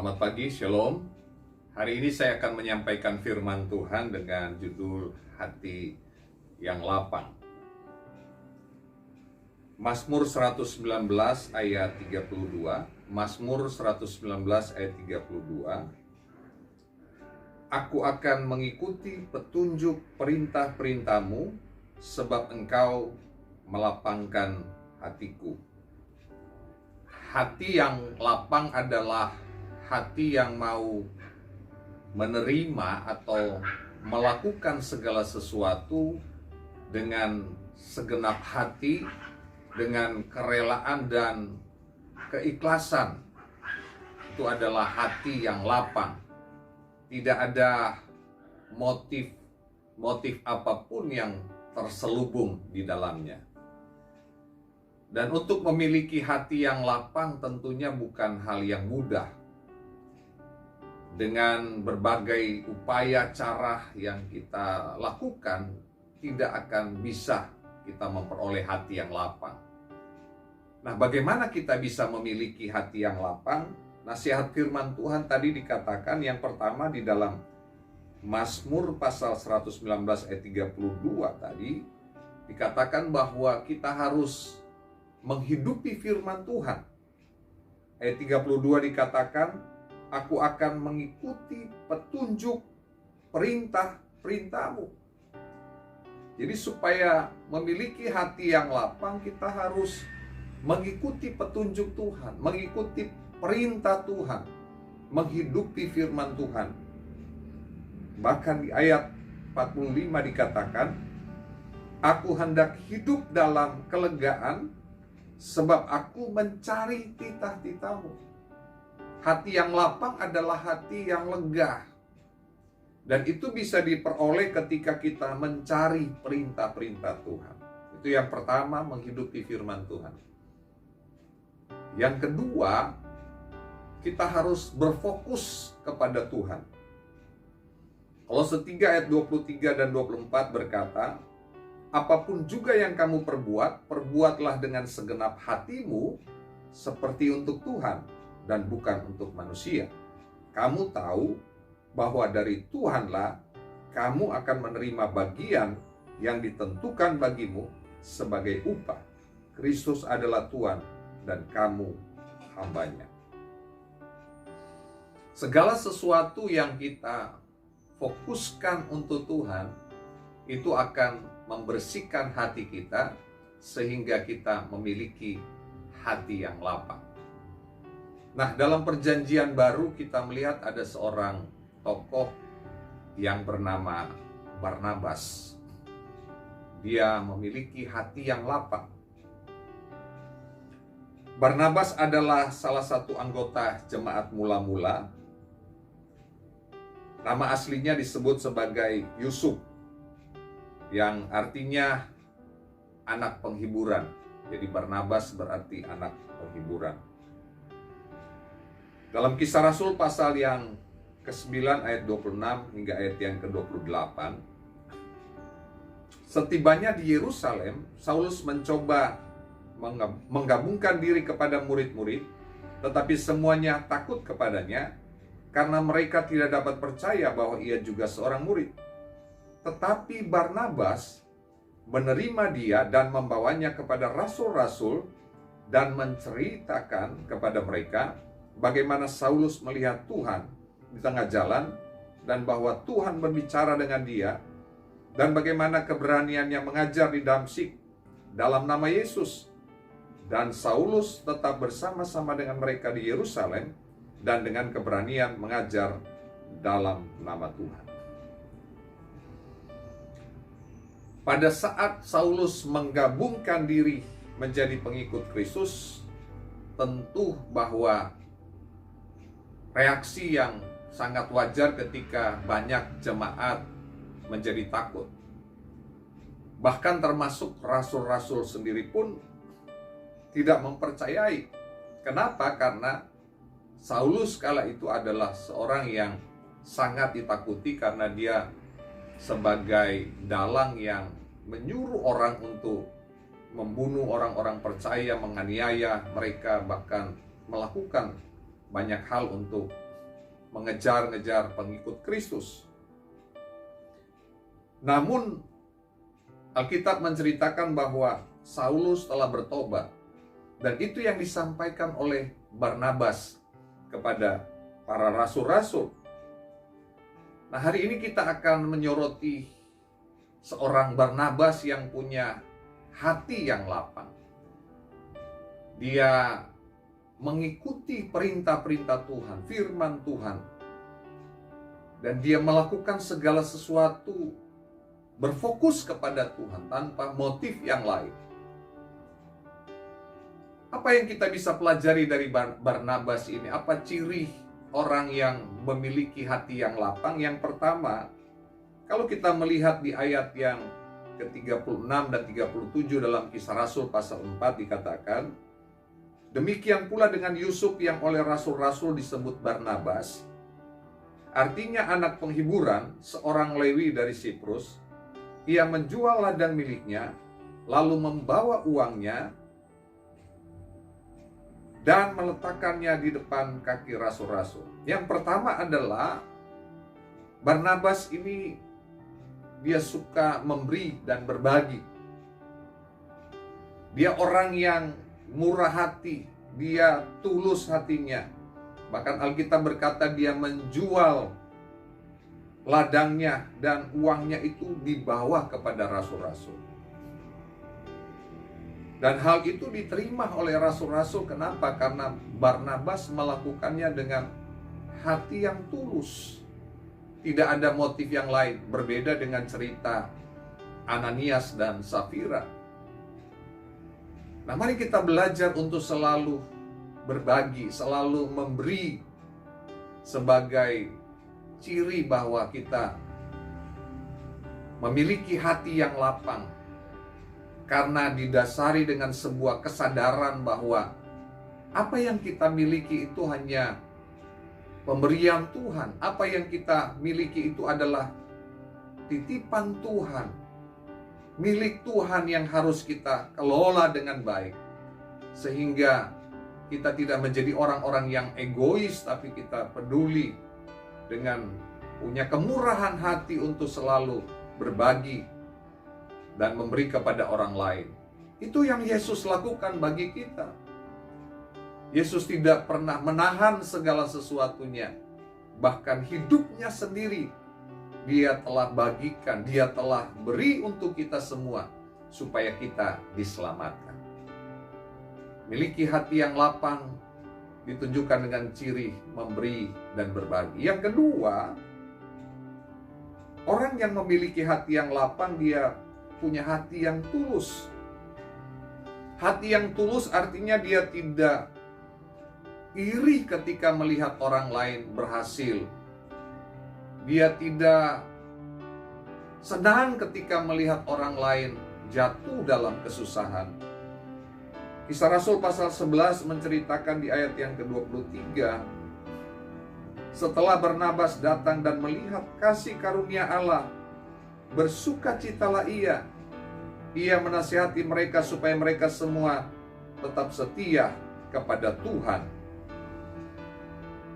Selamat pagi, Shalom. Hari ini saya akan menyampaikan firman Tuhan dengan judul Hati yang Lapang. Mazmur 119 ayat 32. Mazmur 119 ayat 32. Aku akan mengikuti petunjuk perintah-perintahmu, sebab engkau melapangkan hatiku. Hati yang lapang adalah hati yang mau menerima atau melakukan segala sesuatu dengan segenap hati, dengan kerelaan dan keikhlasan. Itu adalah hati yang lapang. Tidak ada motif apapun yang terselubung di dalamnya. Dan untuk memiliki hati yang lapang tentunya bukan hal yang mudah. Dengan berbagai upaya cara yang kita lakukan, tidak akan bisa kita memperoleh hati yang lapang. Nah, bagaimana kita bisa memiliki hati yang lapang? Nasihat firman Tuhan tadi dikatakan yang pertama di dalam Mazmur pasal 119 ayat 32 tadi, dikatakan bahwa kita harus menghidupi firman Tuhan. Ayat 32 dikatakan, aku akan mengikuti petunjuk perintah-perintahmu. Jadi supaya memiliki hati yang lapang, kita harus mengikuti petunjuk Tuhan, mengikuti perintah Tuhan, menghidupi firman Tuhan. Bahkan di ayat 45 dikatakan, aku hendak hidup dalam kelegaan, sebab aku mencari titah-titahmu. Hati yang lapang adalah hati yang lega. Dan itu bisa diperoleh ketika kita mencari perintah-perintah Tuhan. Itu yang pertama, menghidupi firman Tuhan. Yang kedua, kita harus berfokus kepada Tuhan. Kolose 3 ayat 23 dan 24 berkata, apapun juga yang kamu perbuat, perbuatlah dengan segenap hatimu seperti untuk Tuhan dan bukan untuk manusia. Kamu tahu bahwa dari Tuhanlah kamu akan menerima bagian yang ditentukan bagimu sebagai upah. Kristus adalah Tuhan dan kamu hambanya. Segala sesuatu yang kita fokuskan untuk Tuhan itu akan membersihkan hati kita sehingga kita memiliki hati yang lapang. Nah, dalam perjanjian baru kita melihat ada seorang tokoh yang bernama Barnabas. Dia memiliki hati yang lapang. Barnabas adalah salah satu anggota jemaat mula-mula. Nama aslinya disebut sebagai Yusuf, yang artinya anak penghiburan. Jadi Barnabas berarti anak penghiburan. Dalam Kisah Rasul pasal yang ke-9 ayat 26 hingga ayat yang ke-28, setibanya di Yerusalem, Saulus mencoba menggabungkan diri kepada murid-murid, tetapi semuanya takut kepadanya karena mereka tidak dapat percaya bahwa ia juga seorang murid. Tetapi Barnabas menerima dia dan membawanya kepada rasul-rasul dan menceritakan kepada mereka bagaimana Saulus melihat Tuhan di tengah jalan dan bahwa Tuhan berbicara dengan dia, dan bagaimana keberaniannya mengajar di Damsyik dalam nama Yesus. Dan Saulus tetap bersama-sama dengan mereka di Yerusalem dan dengan keberanian mengajar dalam nama Tuhan. Pada saat Saulus menggabungkan diri menjadi pengikut Kristus, tentu bahwa reaksi yang sangat wajar ketika banyak jemaat menjadi takut. Bahkan termasuk rasul-rasul sendiri pun tidak mempercayai. Kenapa? Karena Saulus kala itu adalah seorang yang sangat ditakuti karena dia sebagai dalang yang menyuruh orang untuk membunuh orang-orang percaya, menganiaya mereka, bahkan melakukan banyak hal untuk mengejar-ngejar pengikut Kristus. Namun Alkitab menceritakan bahwa Saulus telah bertobat, dan itu yang disampaikan oleh Barnabas kepada para rasul-rasul. Nah, hari ini kita akan menyoroti seorang Barnabas yang punya hati yang lapang. Dia mengikuti perintah-perintah Tuhan, firman Tuhan, dan dia melakukan segala sesuatu berfokus kepada Tuhan tanpa motif yang lain. Apa yang kita bisa pelajari dari Barnabas ini? Apa ciri orang yang memiliki hati yang lapang? Yang pertama, kalau kita melihat di ayat yang ke-36 dan 37 dalam Kisah Rasul pasal 4 dikatakan, demikian pula dengan Yusuf yang oleh rasul-rasul disebut Barnabas, artinya anak penghiburan, seorang Lewi dari Siprus. Ia menjual ladang miliknya, lalu membawa uangnya dan meletakkannya di depan kaki rasul-rasul. Yang pertama adalah Barnabas ini dia suka memberi dan berbagi. Dia orang yang murah hati, dia tulus hatinya. Bahkan Alkitab berkata dia menjual ladangnya dan uangnya itu dibawa kepada rasul-rasul. Dan hal itu diterima oleh rasul-rasul. Kenapa? Karena Barnabas melakukannya dengan hati yang tulus. Tidak ada motif yang lain. Berbeda dengan cerita Ananias dan Safira. Nah, mari kita belajar untuk selalu berbagi, selalu memberi sebagai ciri bahwa kita memiliki hati yang lapang. Karena didasari dengan sebuah kesadaran bahwa apa yang kita miliki itu hanya pemberian Tuhan. Apa yang kita miliki itu adalah titipan Tuhan, milik Tuhan yang harus kita kelola dengan baik. Sehingga kita tidak menjadi orang-orang yang egois, tapi kita peduli dengan punya kemurahan hati untuk selalu berbagi dan memberi kepada orang lain. Itu yang Yesus lakukan bagi kita. Yesus tidak pernah menahan segala sesuatunya. Bahkan hidupnya sendiri Dia telah bagikan, Dia telah beri untuk kita semua supaya kita diselamatkan. Miliki hati yang lapang ditunjukkan dengan ciri memberi dan berbagi. Yang kedua, orang yang memiliki hati yang lapang, dia punya hati yang tulus. Hati yang tulus artinya dia tidak iri ketika melihat orang lain berhasil. Dia tidak senang ketika melihat orang lain jatuh dalam kesusahan. Kisah Rasul pasal 11 menceritakan di ayat yang ke-23, setelah Barnabas datang dan melihat kasih karunia Allah, bersukacitalah ia. Ia menasihati mereka supaya mereka semua tetap setia kepada Tuhan.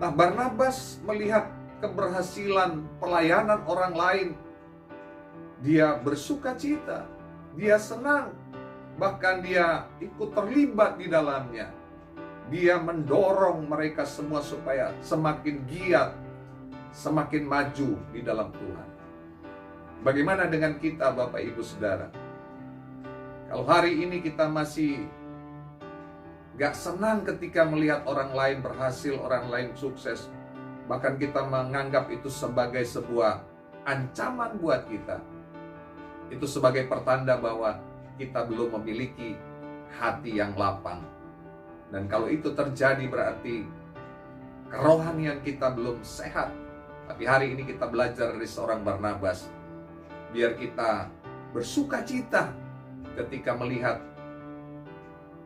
Nah, Barnabas melihat keberhasilan pelayanan orang lain. Dia bersukacita, dia senang, bahkan dia ikut terlibat di dalamnya. Dia mendorong mereka semua supaya semakin giat, semakin maju di dalam Tuhan. Bagaimana dengan kita, Bapak Ibu Saudara? Kalau hari ini kita masih gak senang ketika melihat orang lain berhasil, orang lain sukses, bahkan kita menganggap itu sebagai sebuah ancaman buat kita, itu sebagai pertanda bahwa kita belum memiliki hati yang lapang. Dan kalau itu terjadi berarti kerohanian kita belum sehat. Tapi hari ini kita belajar dari seorang Barnabas. Biar kita bersukacita ketika melihat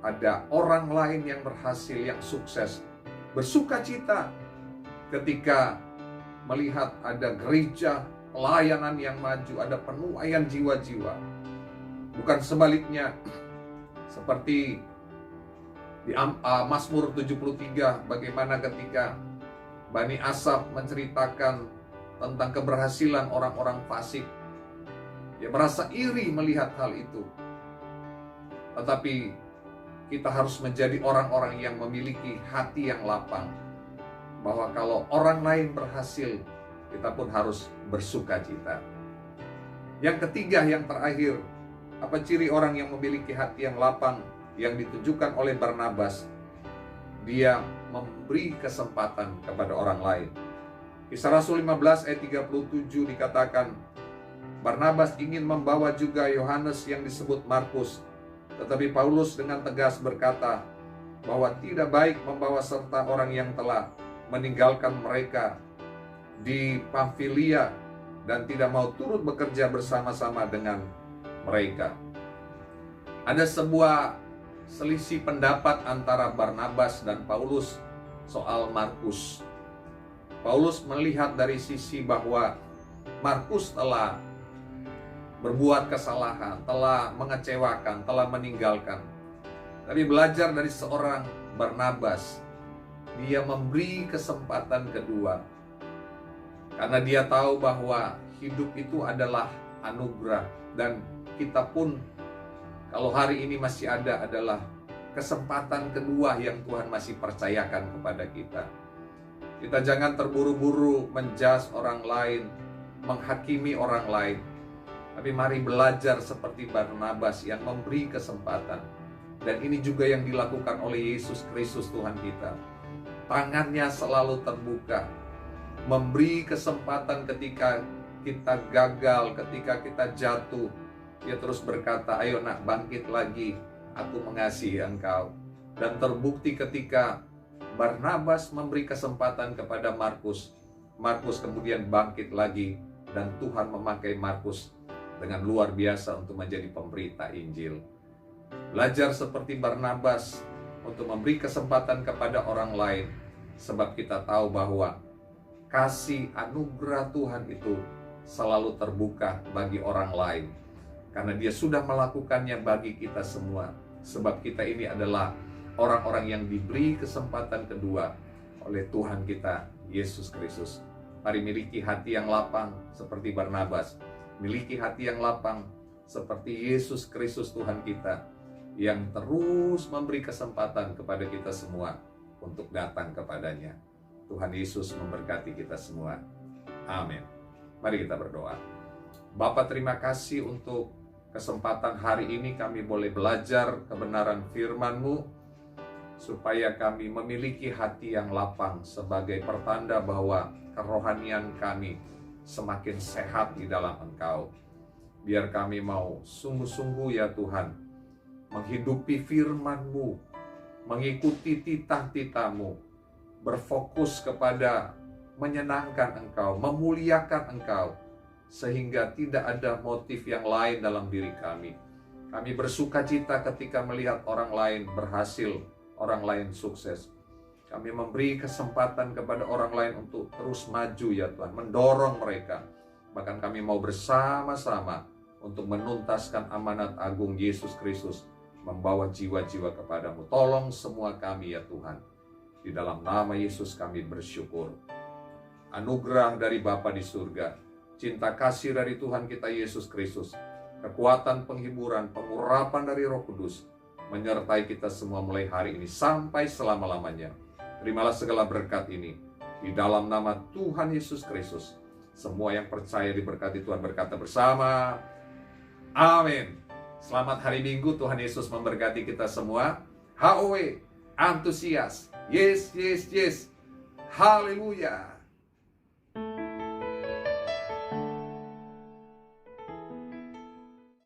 ada orang lain yang berhasil, yang sukses. Bersukacita ketika melihat ada gereja, pelayanan yang maju, ada penuaian jiwa-jiwa. Bukan sebaliknya, seperti di Mazmur 73, bagaimana ketika Bani Asaf menceritakan tentang keberhasilan orang-orang fasik. Dia merasa iri melihat hal itu. Tetapi kita harus menjadi orang-orang yang memiliki hati yang lapang. Bahwa kalau orang lain berhasil, kita pun harus bersuka cita. Yang ketiga, yang terakhir, apa ciri orang yang memiliki hati yang lapang yang ditunjukkan oleh Barnabas? Dia memberi kesempatan kepada orang lain. Kisah Rasul 15 ayat 37 dikatakan, Barnabas ingin membawa juga Yohanes yang disebut Markus, tetapi Paulus dengan tegas berkata bahwa tidak baik membawa serta orang yang telah meninggalkan mereka di Pamfilia dan tidak mau turut bekerja bersama-sama dengan mereka. Ada sebuah selisih pendapat antara Barnabas dan Paulus soal Markus. Paulus melihat dari sisi bahwa Markus telah berbuat kesalahan, telah mengecewakan, telah meninggalkan. Tapi belajar dari seorang Barnabas, dia memberi kesempatan kedua. Karena dia tahu bahwa hidup itu adalah anugerah. Dan kita pun kalau hari ini masih ada adalah kesempatan kedua yang Tuhan masih percayakan kepada kita. Kita jangan terburu-buru menjudge orang lain, menghakimi orang lain. Tapi mari belajar seperti Barnabas yang memberi kesempatan. Dan ini juga yang dilakukan oleh Yesus Kristus Tuhan kita. Tangannya selalu terbuka. Memberi kesempatan ketika kita gagal, ketika kita jatuh. Dia terus berkata, ayo nak, bangkit lagi, aku mengasihi engkau. Dan terbukti ketika Barnabas memberi kesempatan kepada Markus, Markus kemudian bangkit lagi, dan Tuhan memakai Markus dengan luar biasa untuk menjadi pemberita Injil. Belajar seperti Barnabas untuk memberi kesempatan kepada orang lain, sebab kita tahu bahwa kasih anugerah Tuhan itu selalu terbuka bagi orang lain. Karena dia sudah melakukannya bagi kita semua. Sebab kita ini adalah orang-orang yang diberi kesempatan kedua oleh Tuhan kita, Yesus Kristus. Mari miliki hati yang lapang seperti Barnabas. Miliki hati yang lapang seperti Yesus Kristus Tuhan kita, yang terus memberi kesempatan kepada kita semua untuk datang kepadanya. Tuhan Yesus memberkati kita semua. Amin. Mari kita berdoa. Bapa, terima kasih untuk kesempatan hari ini kami boleh belajar kebenaran firman-Mu, supaya kami memiliki hati yang lapang sebagai pertanda bahwa kerohanian kami semakin sehat di dalam Engkau. Biar kami mau sungguh-sungguh ya Tuhan, menghidupi firman-Mu, mengikuti titah-titah-Mu, berfokus kepada menyenangkan Engkau, memuliakan Engkau, sehingga tidak ada motif yang lain dalam diri kami. Kami bersuka cita ketika melihat orang lain berhasil, orang lain sukses. Kami memberi kesempatan kepada orang lain untuk terus maju ya Tuhan, mendorong mereka. Bahkan kami mau bersama-sama untuk menuntaskan amanat agung Yesus Kristus, membawa jiwa-jiwa kepadamu. Tolong semua kami ya Tuhan. Di dalam nama Yesus kami bersyukur. Anugerah dari Bapa di surga, cinta kasih dari Tuhan kita Yesus Kristus, kekuatan penghiburan, pengurapan dari Roh Kudus, menyertai kita semua mulai hari ini sampai selama-lamanya. Terimalah segala berkat ini di dalam nama Tuhan Yesus Kristus. Semua yang percaya diberkati Tuhan berkata bersama, amin. Selamat hari Minggu, Tuhan Yesus memberkati kita semua. HOW, antusias, yes, yes, yes, haleluya.